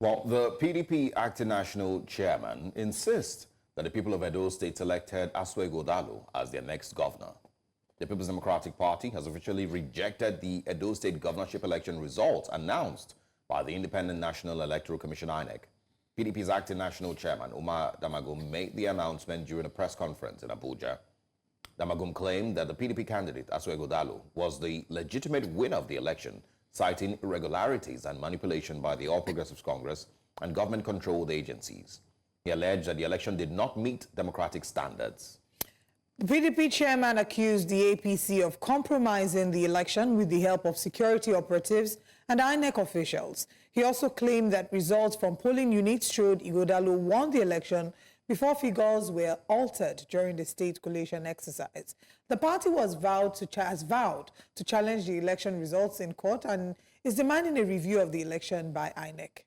Well, the PDP acting national chairman insists that the people of Edo State elected Asue Ighodalo as their next governor. The People's Democratic Party has officially rejected the Edo State Governorship election results announced by the Independent National Electoral Commission INEC. PDP's acting national chairman, Umar Damagum, made the announcement during a press conference in Abuja. Damagum claimed that the PDP candidate, Asue Ighodalo, was the legitimate winner of the election, citing irregularities and manipulation by the All Progressives Congress and government-controlled agencies. He alleged that the election did not meet democratic standards. The PDP chairman accused the APC of compromising the election with the help of security operatives and INEC officials. He also claimed that results from polling units showed Ighodalo won the election before figures were altered during the state collation exercise. The party has vowed to challenge the election results in court and is demanding a review of the election by INEC.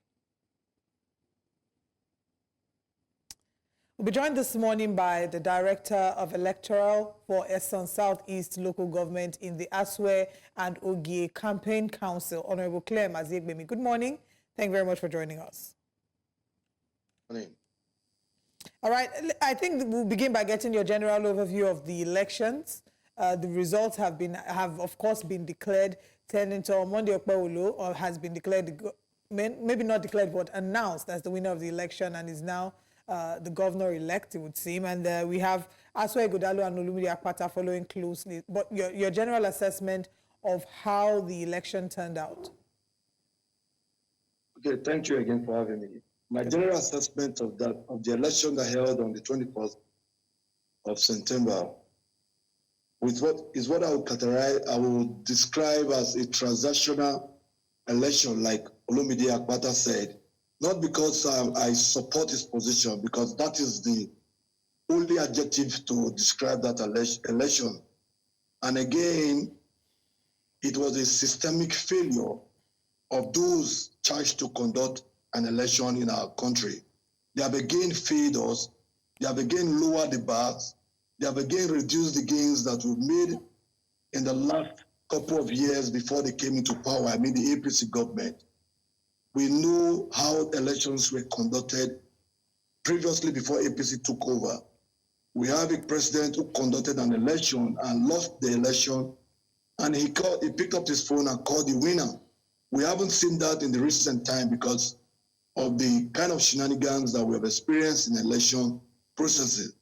We'll be joined this morning by the Director of Electoral for Eastern Southeast Local Government in the Asue and Ogie Campaign Council, Honorable Clem Aziegbemi. Good morning. Thank you very much for joining us. Good morning. All right, I think we'll begin by getting your general overview of the elections. The results have of course been declared. Senator Olumide Akpata has been declared, maybe not declared, but announced as the winner of the election and is now the governor-elect, it would seem. And we have Asue Ighodalo and Olumide Akpata following closely. But your general assessment of how the election turned out. Okay, thank you again for having me. My general assessment of the election that held on the 21st of September with what I would describe as a transactional election, like Olumide Akpata said, not because I support his position, because that is the only adjective to describe that election. And again, it was a systemic failure of those charged to conduct an election in our country. They have again failed us. They have again lowered the bars. They have again reduced the gains that we've made in the last couple of years before they came into power, I mean the APC government. We know how elections were conducted previously before APC took over. We have a president who conducted an election and lost the election, and he picked up his phone and called the winner. We haven't seen that in the recent time because of the kind of shenanigans that we have experienced in election processes.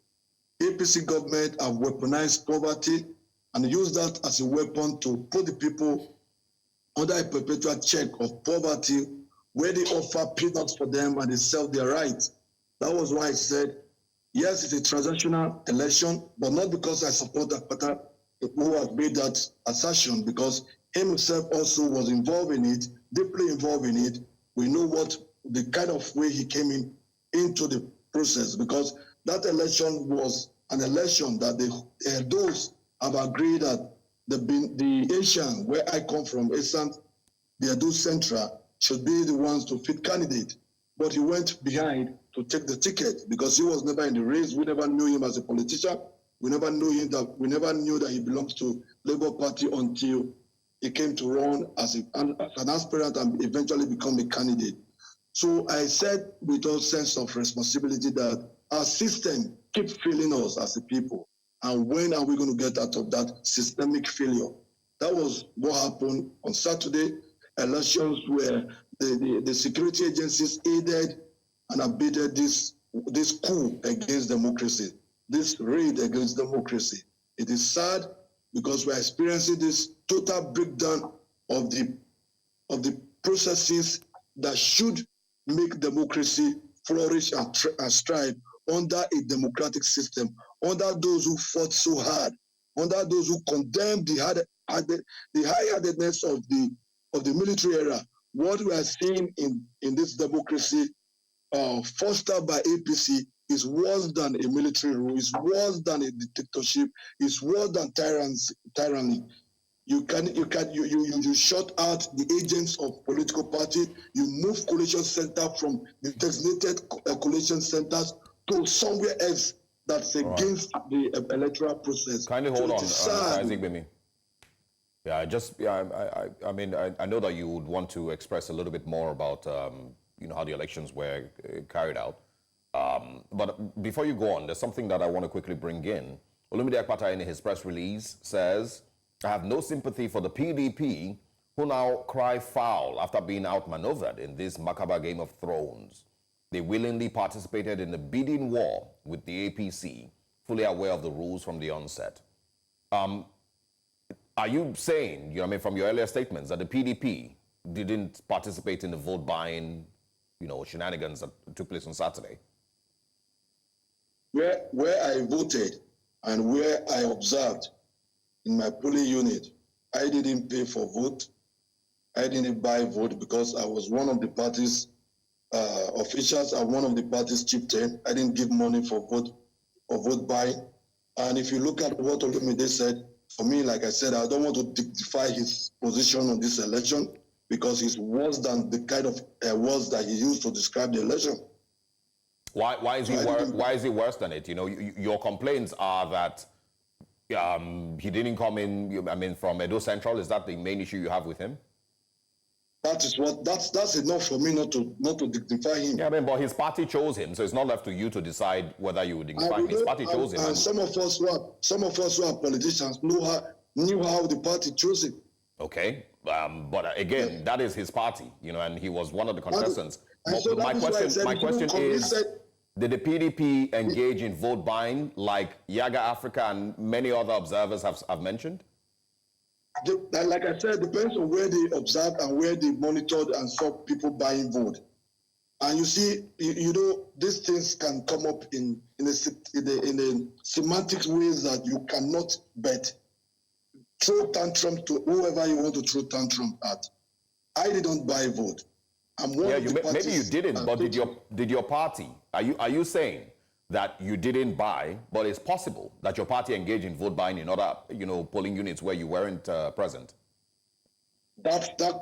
APC government have weaponized poverty and used that as a weapon to put the people under a perpetual check of poverty, where they offer peanuts for them and they sell their rights. That was why I said, yes, it's a transactional election, but not because I support Akpata, who has made that assertion, because himself also was involved in it, deeply involved in it. We know what the kind of way he came into the process, because that election was an election that those have agreed that the Asian, where I come from, Asian, the Edo Central, should be the ones to fit candidate. But he went behind to take the ticket because he was never in the race. We never knew him as a politician. We never knew that he belongs to Labour Party until he came to run as an aspirant and eventually become a candidate. So I said with all sense of responsibility that our system keeps failing us as a people. And when are we going to get out of that systemic failure? That was what happened on Saturday. Elections where the security agencies aided and abetted this coup against democracy, this raid against democracy. It is sad because we're experiencing this total breakdown of the processes that should make democracy flourish and strive under a democratic system, under those who fought so hard, under those who condemned the high-handedness of the military era. What we are seeing in this democracy fostered by APC is worse than a military rule, is worse than a dictatorship, is worse than tyranny. You shut out the agents of political party. You move collation center from the designated collation centers to somewhere else that's against the electoral process. Kindly hold on, Aziegbemi. Yeah, I mean, I know that you would want to express a little bit more about how the elections were carried out. But before you go on, there's something that I want to quickly bring in. Olumide Akpata, in his press release, says, I have no sympathy for the PDP, who now cry foul after being outmaneuvered in this macabre Game of Thrones. They willingly participated in the bidding war with the APC, fully aware of the rules from the onset. Are you saying, from your earlier statements, that the PDP didn't participate in the vote buying, shenanigans that took place on Saturday? Where I voted and where I observed in my polling unit, I didn't pay for vote. I didn't buy vote because I was one of the party's officials and one of the party's chieftain. I didn't give money for vote buying. And if you look at what Olumide said, for me, like I said, I don't want to dignify his position on this election because it's worse than the kind of words that he used to describe the election. Why is he worse than it? Your complaints are that he didn't come in, from Edo Central. Is that the main issue you have with him? That's enough for me not to dignify him. Yeah, but his party chose him, so it's not left to you to decide whether you would dignify him. His party chose him. And some of us who are politicians knew how the party chose him. Okay, but again, that is his party, and he was one of the contestants. So my question is, did the PDP engage in vote buying like Yaga Africa and many other observers have mentioned? Like I said, it depends on where they observed and where they monitored and saw people buying vote. And you see, these things can come up in a semantic ways that you cannot bet. Throw tantrum to whoever you want to throw tantrum at. I didn't buy vote. Maybe you didn't, but did your party? Are you saying that you didn't buy, but it's possible that your party engaged in vote buying in other, polling units where you weren't present? That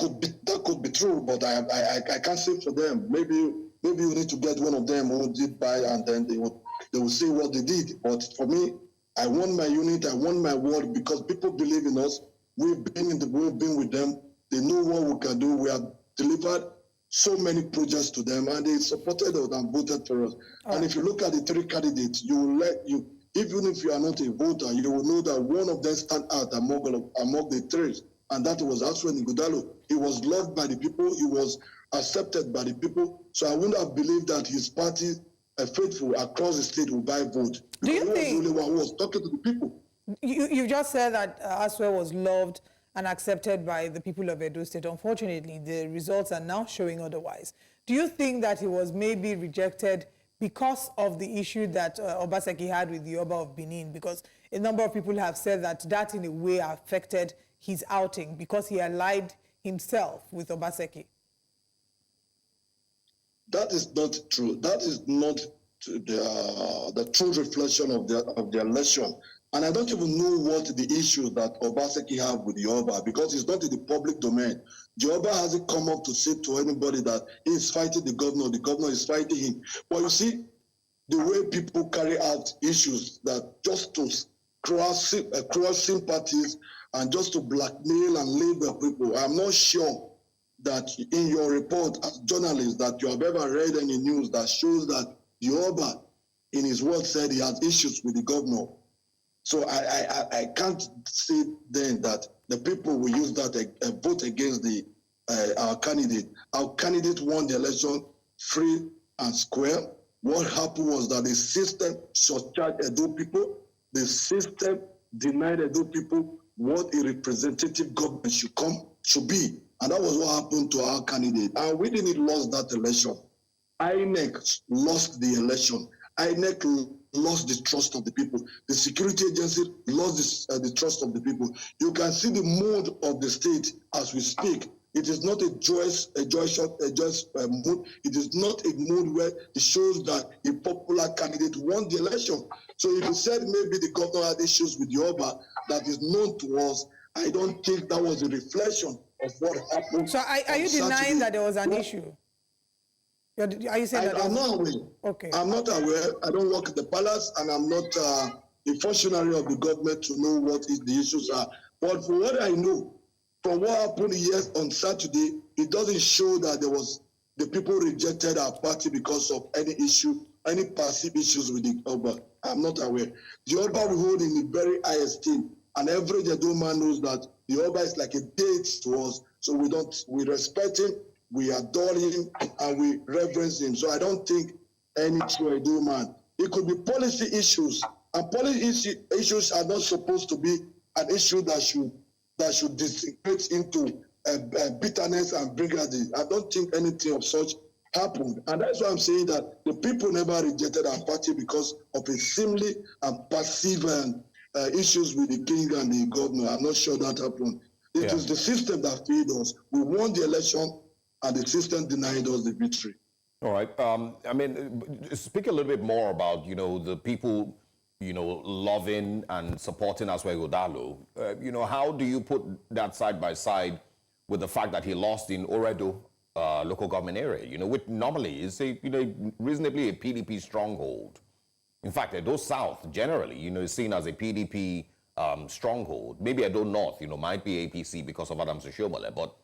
could be true, but I can't say for them. Maybe you need to get one of them who did buy, and then they will say what they did. But for me, I won my unit, I won my word because people believe in us. We've been with them. They know what we can do. We have delivered so many projects to them, and they supported us and voted for us. And if you look at the three candidates, even if you are not a voter, you will know that one of them stand out among the three, and that was Asue Ighodalo. He was loved by the people. He was accepted by the people. So I wouldn't have believed that his party, faithful across the state, will buy vote. Do you think he was the only one who was talking to the people? You just said that Asue was loved and accepted by the people of Edo State. Unfortunately, the results are now showing otherwise. Do you think that he was maybe rejected because of the issue that Obaseki had with the Oba of Benin? Because a number of people have said that in a way affected his outing because he allied himself with Obaseki. That is not true. That is not the true reflection of the election. And I don't even know what the issue that Obaseki have with the Oba, because it's not in the public domain. The Oba hasn't come up to say to anybody that he's fighting the governor is fighting him. But you see, the way people carry out issues that just to cross sympathies and just to blackmail and label people, I'm not sure that in your report as journalists that you have ever read any news that shows that the Oba, in his word, said he has issues with the governor. So I can't say then that the people will use that vote against our candidate. Our candidate won the election free and square. What happened was that the system surcharged Edo people. The system denied Edo people what a representative government should be. And that was what happened to our candidate. And we didn't lose that election. INEC lost the election. INEC lost the trust of the people. The security agency lost the trust of the people. You can see the mood of the state as we speak. It is not a joyous mood. It is not a mood where it shows that a popular candidate won the election. So if you said maybe the governor had issues with the Oba that is known to us, I don't think that was a reflection of what happened. So are you denying that there was an issue? Are you saying that? I'm not aware. Okay. I'm not aware. I don't work at the palace, and I'm not a functionary of the government to know what the issues are. But from what I know, from what happened on Saturday, it doesn't show that there was the people rejected our party because of any issue, any passive issues with the Oba. I'm not aware. The Oba we hold in the very high esteem, and every Edo man knows that the Oba is like a deity to us. So we respect him, we adore him, and we reverence him. So I don't think any true Edo man. It could be policy issues, and policy issues are not supposed to be an issue that should disintegrate into bitterness and brigandage. I don't think anything of such happened. And that's why I'm saying that the people never rejected our party because of a seemingly and passive issues with the king and the governor. I'm not sure that happened. It is the system that failed us. We won the election and the system denied us the victory. All right. I mean, speak a little bit more about, the people, loving and supporting Asue Ighodalo. How do you put that side by side with the fact that he lost in Oredo local government area, which normally is reasonably a PDP stronghold. In fact, Edo South generally, is seen as a PDP stronghold. Maybe Edo North, might be APC because of Adams Oshiomhole. But,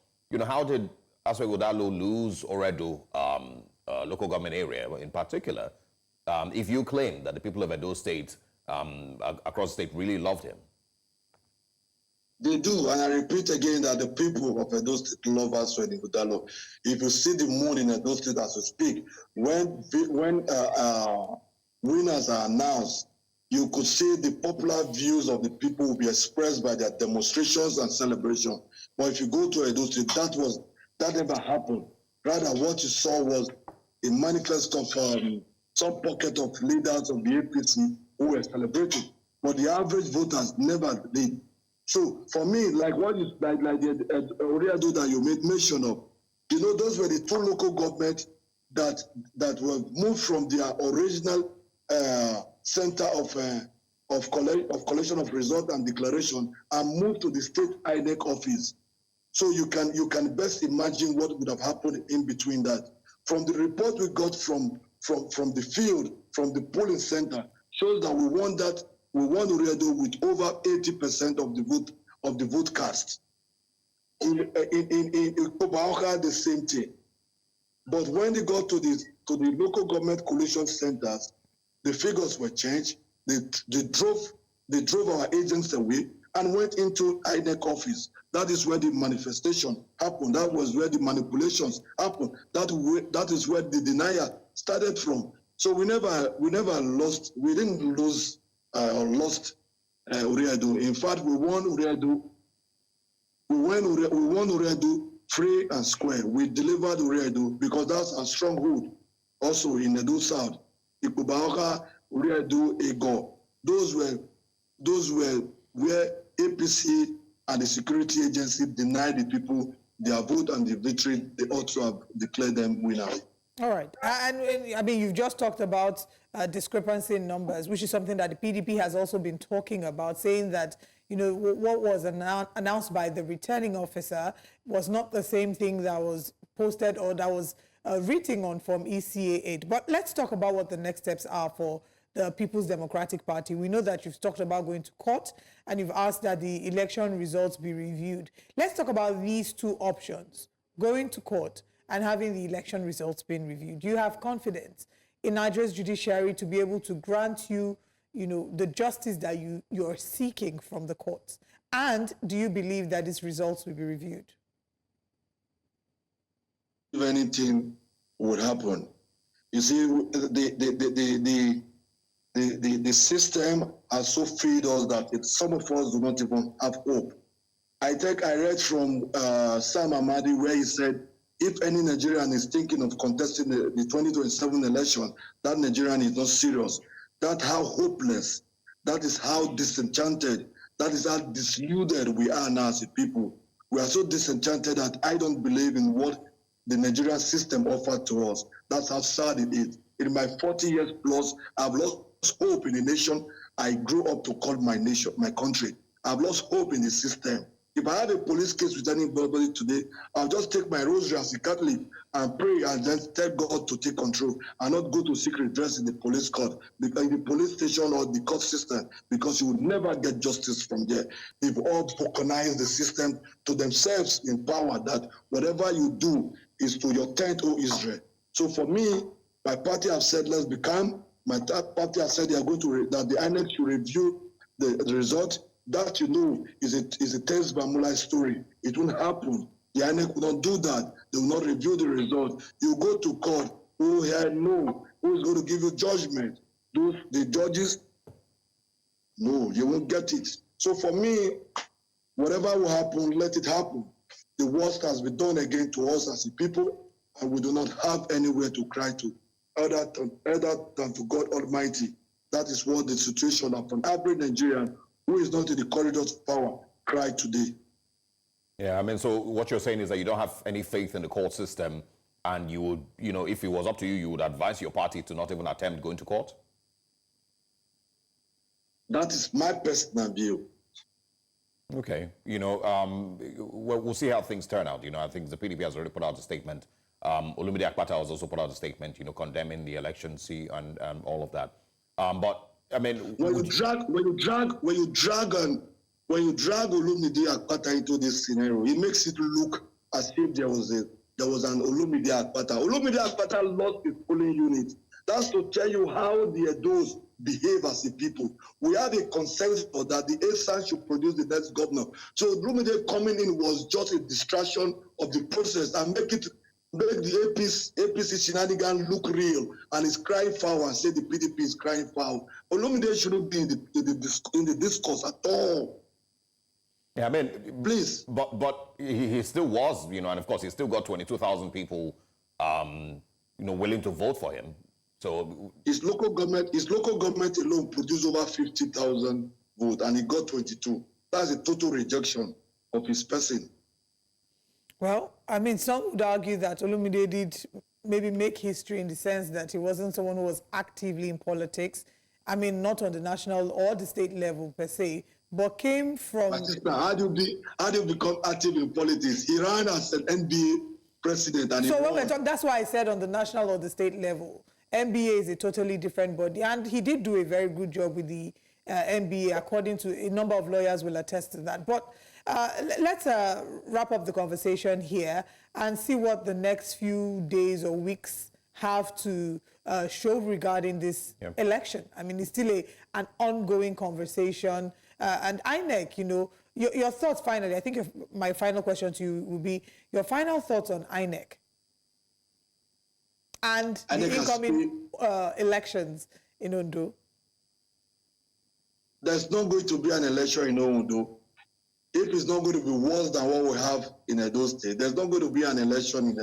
how did Asue Ighodalo lose Oredo local government area in particular, if you claim that the people of Edo State, across the state, really loved him? They do, and I repeat again that the people of Edo State love Asue Ighodalo. If you see the mood in Edo State as we speak, when winners are announced, you could see the popular views of the people will be expressed by their demonstrations and celebration. But if you go to Edo State, that never happened. Rather, what you saw was a manifest of some pocket of leaders of the APC who were celebrating, but the average voters never did. So for me, like what you like the Oreado that you made mention of, those were the two local governments that were moved from their original center of collection of result and declaration and moved to the state INEC office. So you can best imagine what would have happened in between that. From the report we got from the field, from the polling center, shows that we won Oreado with over 80% of the vote cast. In Obaoka, the same thing. But when they got to the local government coalition centers, the figures were changed. They drove our agents away and went into INEC office. That is where the manifestation happened. That was where the manipulations happened. That is where the denial started from. So we lost. We didn't lose or lost Oreado. In fact, we won Oreado. We won Oreado free and square. We delivered Oreado because that's a stronghold. Also in Edo South, Ikubaoka, Oreado, Ego. Those were where APC and the security agency denied the people their vote and the victory. They ought to have declared them winners. All right. And I mean, you've just talked about discrepancy in numbers, which is something that the PDP has also been talking about, saying that, what was announced by the returning officer was not the same thing that was posted or that was written on Form ECA 8. But let's talk about what the next steps are for the People's Democratic Party. We know that you've talked about going to court and you've asked that the election results be reviewed. Let's talk about these two options, going to court and having the election results being reviewed. Do you have confidence in Nigeria's judiciary to be able to grant you, the justice that you're seeking from the courts? And do you believe that these results will be reviewed? If anything would happen, you see, the system has so failed us that some of us do not even have hope. I read from Sam Amadi where he said, if any Nigerian is thinking of contesting the 2027 election, that Nigerian is not serious. That's how hopeless, that is how disenchanted, that is how disillusioned we are now as a people. We are so disenchanted that I don't believe in what the Nigerian system offered to us. That's how sad it is. In my 40 years plus, I've lost hope in the nation I grew up to call my nation, my country. I've lost hope in the system. If I have a police case with anybody today, I'll just take my rosary as a Catholic and pray and then tell God to take control and not go to seek redress in the police court, in the police station or the court system, because you would never get justice from there. They've all tokenized the system to themselves in power that whatever you do, is to your tent, O Israel. So for me, my party have said, let's be calm. My party has said they are going to, that the INEC should review the result. That, you know, is a Tess Bamula story. It won't happen. The INEC will not do that. They will not review the result. You go to court. Who here know who is going to give you judgment? The judges? No, you won't get it. So for me, whatever will happen, let it happen. The worst has been done again to us as a people, and we do not have anywhere to cry to, other than to God Almighty. That is what the situation of an average Nigerian who is not in the corridors of power cry today. Yeah, I mean, so what you're saying is that you don't have any faith in the court system, and you would, you know, if it was up to you, you would advise your party to not even attempt going to court? That is my personal view. Okay, you know, we'll see how things turn out. You know, I think the PDP has already put out a statement. Olumide Akpata has also put out a statement, you know, condemning the election, and all of that. But I mean, when you drag Olumide Akpata into this scenario, it makes it look as if there was an Olumide Akpata. Olumide Akpata lost his polling unit. That's to tell you how the Edos behave as a people. We have a consensus that the ASAN should produce the next governor. So Olumide coming in was just a distraction of the process and make the APC shenanigans look real, and is crying foul and say the PDP is crying foul. Olumide shouldn't be in the discourse at all. Yeah, I mean, please. But he still was, you know, and of course he still got 22,000 people, you know, willing to vote for him. So his local government alone produced over 50,000 votes, and he got 22. That's a total rejection of his person. Well, I mean, some would argue that Olumide did maybe make history in the sense that he wasn't someone who was actively in politics. I mean, not on the national or the state level per se, but came from... How do you become active in politics? He ran as an NBA president, and so when we're talking, that's why I said on the national or the state level. NBA is a totally different body, and he did do a very good job with the NBA, according to a number of lawyers will attest to that. But let's wrap up the conversation here and see what the next few days or weeks have to show regarding this election. I mean, it's still an ongoing conversation. And INEC, you know, your thoughts finally. I think my final question to you will be your final thoughts on INEC and the incoming elections in Ondo. There's not going to be an election in Ondo. If it's not going to be worse than what we have in Edo State, there's not going to be an election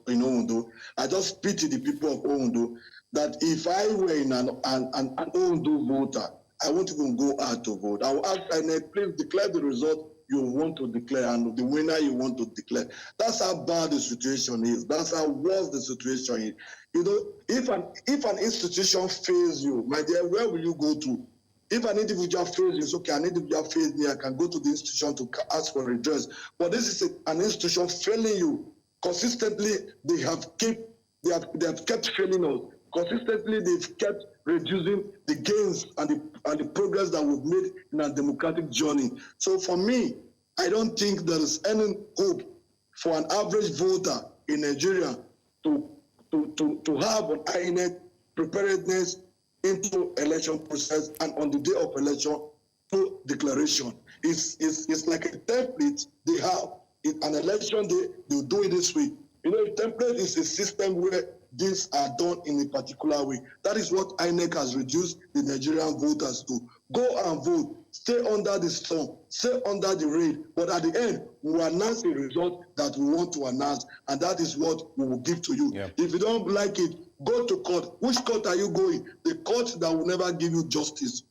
in Ondo. I just pity the people of Ondo that if I were in an Ondo voter, I won't even go out to vote. I will ask INEC, please declare the result you want to declare and the winner you want to declare. That's how bad the situation is. That's how worse the situation is. You know, if an institution fails you, my dear, where will you go to? If an individual fails you, it's okay, an individual fails me, I can go to the institution to ask for redress. But this is an institution failing you. Consistently, they have kept failing us. Consistently, they've kept reducing the gains and the progress that we've made in our democratic journey. So for me, I don't think there is any hope for an average voter in Nigeria to have an INEC preparedness into election process, and on the day of election, to declaration. It's like a template they have. In an election day, they'll do it this way. You know, a template is a system where things are done in a particular way. That is what INEC has reduced the Nigerian voters to. Go and vote, stay under the storm, stay under the rain, but at the end, we will announce a result that we want to announce, and that is what we will give to you. Yeah. If you don't like it, go to court. Which court are you going? The court that will never give you justice.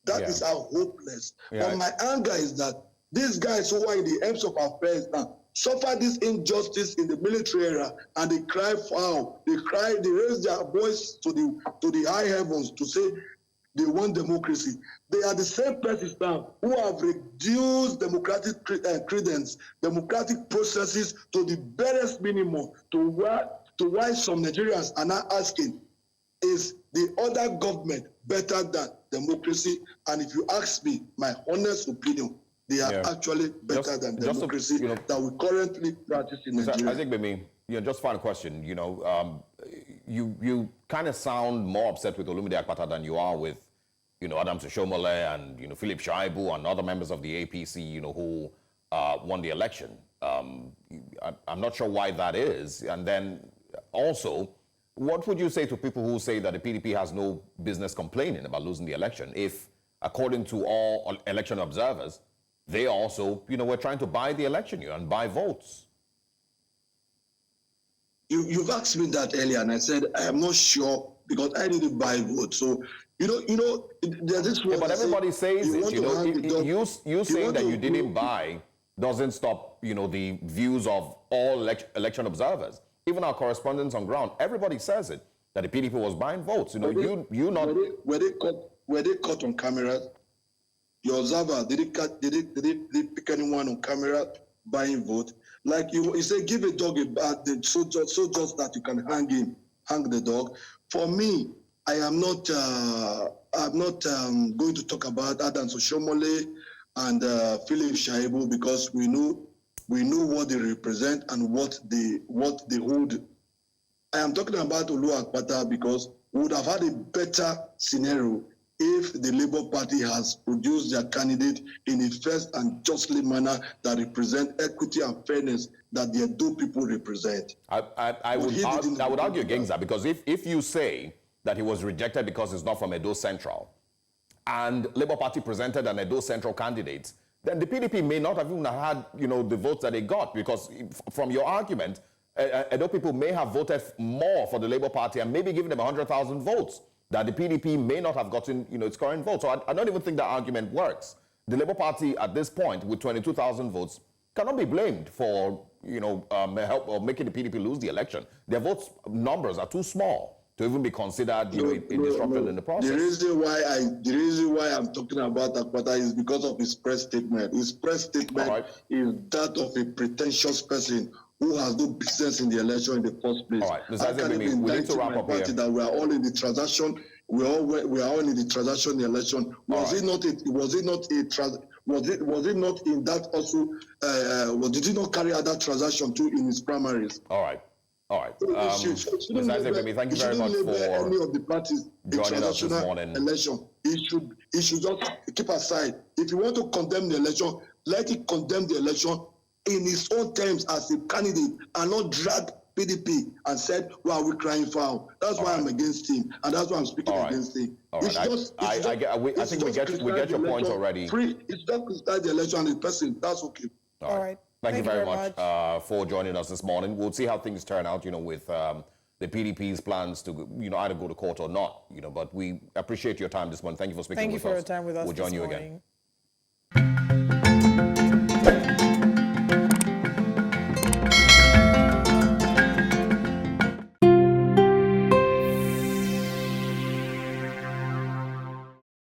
That is how hopeless. But my anger is that these guys who are in the ends of affairs now suffer this injustice in the military era, and they cry foul. They raise their voice to the high heavens to say they want democracy. They are the same persons now who have reduced democratic credence, democratic processes to the barest minimum, to why some Nigerians are now asking, is the other government better than democracy? And if you ask me, my honest opinion, they are actually better than democracy that we currently practice in Nigeria. Aziegbemi, just final question. You kind of sound more upset with Olumide Akpata than you are with, Adams Oshomole and, Philip Shaibu and other members of the APC, who won the election. I'm not sure why that is. And then also, what would you say to people who say that the PDP has no business complaining about losing the election if, according to all election observers, they also, were trying to buy the election and buy votes? You've asked me that earlier, and I said I am not sure because I didn't buy votes. So there's this. Yeah, but everybody says it. You saying that you didn't buy doesn't stop the views of all election observers. Even our correspondents on ground, everybody says it that the PDP was buying votes. Were they caught on camera? Your observer did they pick anyone on camera buying vote? Like you say, give a dog a bad name, so just that you can hang the dog. For me, I am not going to talk about Adams Oshomole and Philip Shaibu because we know what they represent and what they hold. I am talking about Olumide Akpata because we would have had a better scenario if the Labour Party has produced their candidate in a fair and justly manner that represent equity and fairness that the Edo people represent. I would argue against that because if you say that he was rejected because he's not from Edo Central, and Labour Party presented an Edo Central candidate, then the PDP may not have even had the votes that they got, because from your argument, Edo people may have voted more for the Labour Party and maybe given them 100,000 votes that the PDP may not have gotten its current vote. So I don't even think that argument works. The Labour Party at this point with 22,000 votes cannot be blamed for help or making the PDP lose the election. Their votes numbers are too small to even be considered a disruption in the process. The reason why I'm talking about Akpata is because of his press statement. His press statement is that of a pretentious person who has no business in the election in the first place. All right, Mr. Aziegbemi, we need to wrap up here. That we are all in the transaction. We are all in the transaction in the election. Was it not in that also? Did he not carry out that transaction too in his primaries? All right. Mr. Aziegbemi, thank you very much for any of the parties joining us this morning. Election. He should just keep aside. If you want to condemn the election, let it condemn the election in his own terms as a candidate, and not drag PDP and said, well, we're crying foul. That's why I'm against him, and that's why I'm speaking against him. All right. I think we get your point already. It's just criticize the election and the person. That's okay. All right. Thank you very much for joining us this morning. We'll see how things turn out, with the PDP's plans to, either go to court or not, but we appreciate your time this morning. Thank you for speaking with us. Thank you for your time with us. We'll join you again.